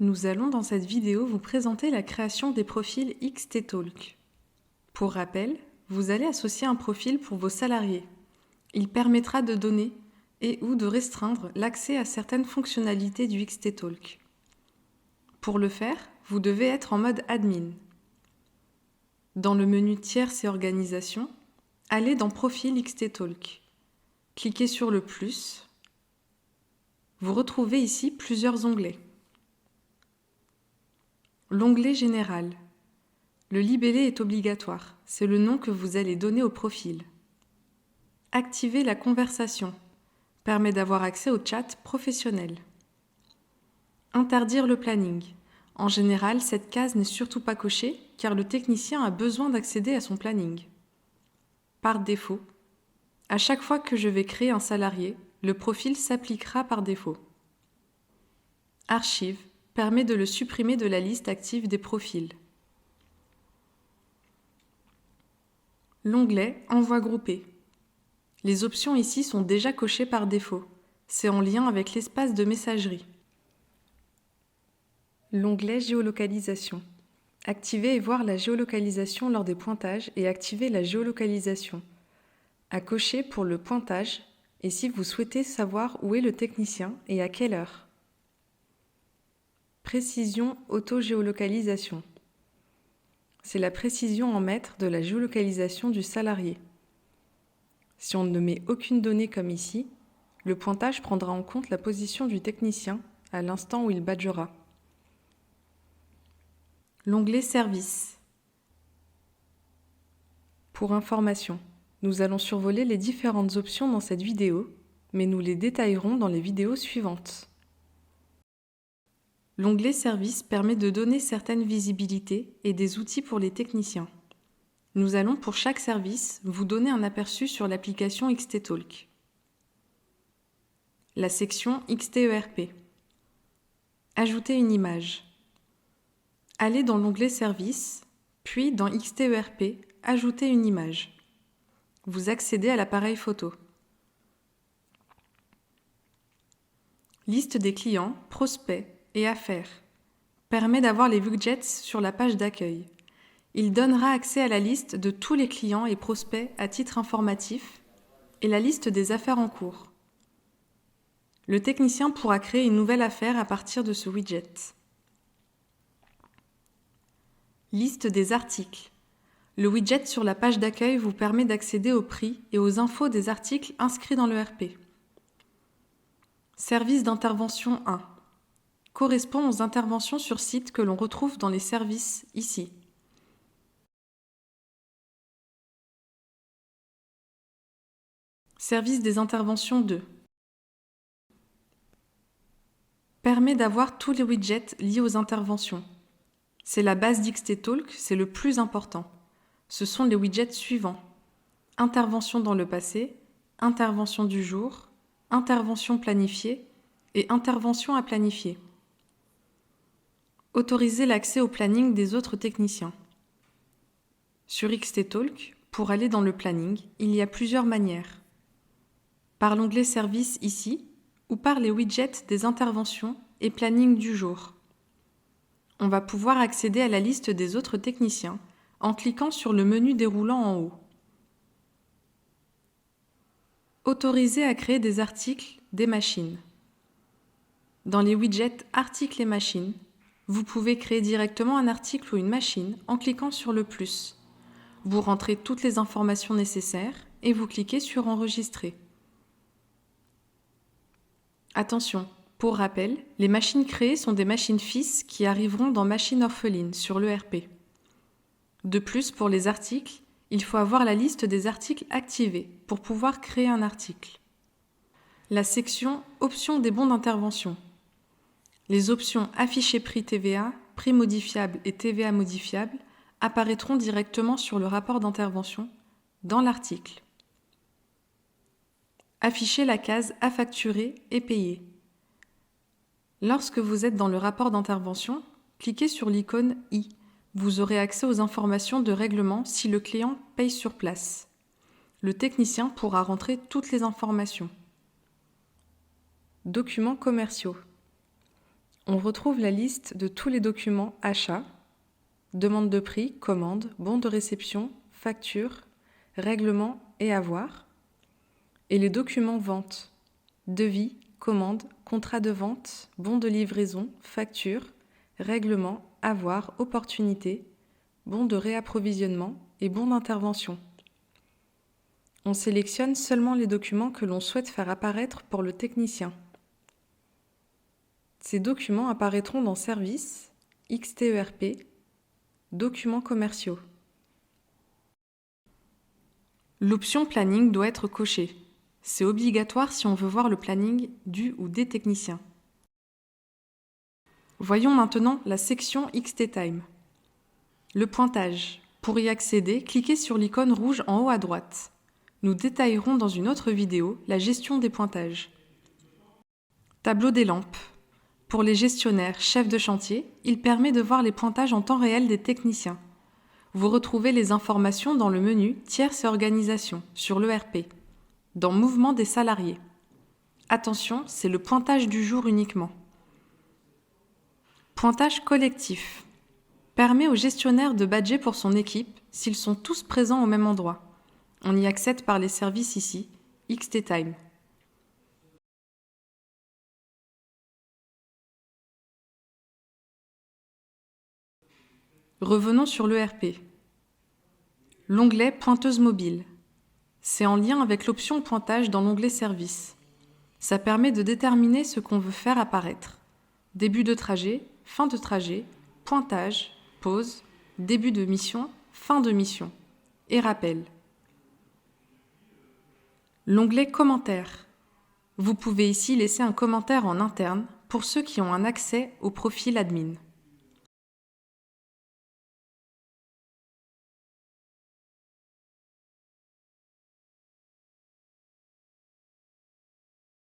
Nous allons dans cette vidéo vous présenter la création des profils XT-Talk. Pour rappel, vous allez associer un profil pour vos salariés. Il permettra de donner et ou de restreindre l'accès à certaines fonctionnalités du XT-Talk. Pour le faire, vous devez être en mode admin. Dans le menu Tierces et Organisation, allez dans Profil XT-Talk. Cliquez sur le plus. Vous retrouvez ici plusieurs onglets. L'onglet Général. Le libellé est obligatoire, c'est le nom que vous allez donner au profil. Activer la conversation permet d'avoir accès au chat professionnel. Interdire le planning. En général, cette case n'est surtout pas cochée car le technicien a besoin d'accéder à son planning. Par défaut, à chaque fois que je vais créer un salarié, le profil s'appliquera par défaut. Archive permet de le supprimer de la liste active des profils. L'onglet Envoi groupé. Les options ici sont déjà cochées par défaut. C'est en lien avec l'espace de messagerie. L'onglet Géolocalisation. Activer et voir la géolocalisation lors des pointages et activer la géolocalisation. À cocher pour le pointage et si vous souhaitez savoir où est le technicien et à quelle heure. Précision auto-géolocalisation. C'est la précision en mètres de la géolocalisation du salarié. Si on ne met aucune donnée comme ici, le pointage prendra en compte la position du technicien à l'instant où il badgera. L'onglet Service. Pour information, nous allons survoler les différentes options dans cette vidéo, mais nous les détaillerons dans les vidéos suivantes. L'onglet Service permet de donner certaines visibilités et des outils pour les techniciens. Nous allons pour chaque service vous donner un aperçu sur l'application XT-Talk. La section XT-ERP. Ajouter une image. Allez dans l'onglet Service, puis dans XT-ERP, Ajouter une image. Vous accédez à l'appareil photo. Liste des clients, prospects et affaires. Permet d'avoir les widgets sur la page d'accueil. Il donnera accès à la liste de tous les clients et prospects à titre informatif et la liste des affaires en cours. Le technicien pourra créer une nouvelle affaire à partir de ce widget. Liste des articles. Le widget sur la page d'accueil vous permet d'accéder aux prix et aux infos des articles inscrits dans le RP. Service d'intervention 1. Correspond aux interventions sur site que l'on retrouve dans les services ici. Service des interventions 2. Permet d'avoir tous les widgets liés aux interventions. C'est la base d'XT-Talk, c'est le plus important. Ce sont les widgets suivants. Intervention dans le passé, intervention du jour, intervention planifiée et intervention à planifier. Autoriser l'accès au planning des autres techniciens. Sur XT-Talk, pour aller dans le planning, il y a plusieurs manières. Par l'onglet Service ici, ou par les widgets des interventions et planning du jour. On va pouvoir accéder à la liste des autres techniciens en cliquant sur le menu déroulant en haut. Autoriser à créer des articles, des machines. Dans les widgets Articles et machines, vous pouvez créer directement un article ou une machine en cliquant sur le plus. Vous rentrez toutes les informations nécessaires et vous cliquez sur Enregistrer. Attention, pour rappel, les machines créées sont des machines fils qui arriveront dans Machine orpheline sur l'ERP. De plus, pour les articles, il faut avoir la liste des articles activés pour pouvoir créer un article. La section Options des bons d'intervention. Les options Afficher prix TVA, prix modifiable et TVA modifiable apparaîtront directement sur le rapport d'intervention dans l'article. Afficher la case à facturer et payer. Lorsque vous êtes dans le rapport d'intervention, cliquez sur l'icône i. Vous aurez accès aux informations de règlement si le client paye sur place. Le technicien pourra rentrer toutes les informations. Documents commerciaux. On retrouve la liste de tous les documents achats, demande de prix, commande, bon de réception, facture, règlement et avoir, et les documents vente, devis, commande, contrat de vente, bon de livraison, facture, règlement, avoir, opportunité, bon de réapprovisionnement et bon d'intervention. On sélectionne seulement les documents que l'on souhaite faire apparaître pour le technicien. Ces documents apparaîtront dans Services, XTERP, Documents commerciaux. L'option Planning doit être cochée. C'est obligatoire si on veut voir le planning du ou des techniciens. Voyons maintenant la section XT-Time. Le pointage. Pour y accéder, cliquez sur l'icône rouge en haut à droite. Nous détaillerons dans une autre vidéo la gestion des pointages. Tableau des lampes. Pour les gestionnaires, chefs de chantier, il permet de voir les pointages en temps réel des techniciens. Vous retrouvez les informations dans le menu Tierces et organisations sur l'ERP, dans Mouvement des salariés. Attention, c'est le pointage du jour uniquement. Pointage collectif. Permet au gestionnaire de badger pour son équipe s'ils sont tous présents au même endroit. On y accède par les services ici, XT-Time. Revenons sur l'ERP. L'onglet Pointeuse mobile. C'est en lien avec l'option pointage dans l'onglet Services. Ça permet de déterminer ce qu'on veut faire apparaître. Début de trajet, fin de trajet, pointage, pause, début de mission, fin de mission et rappel. L'onglet Commentaires. Vous pouvez ici laisser un commentaire en interne pour ceux qui ont un accès au profil admin.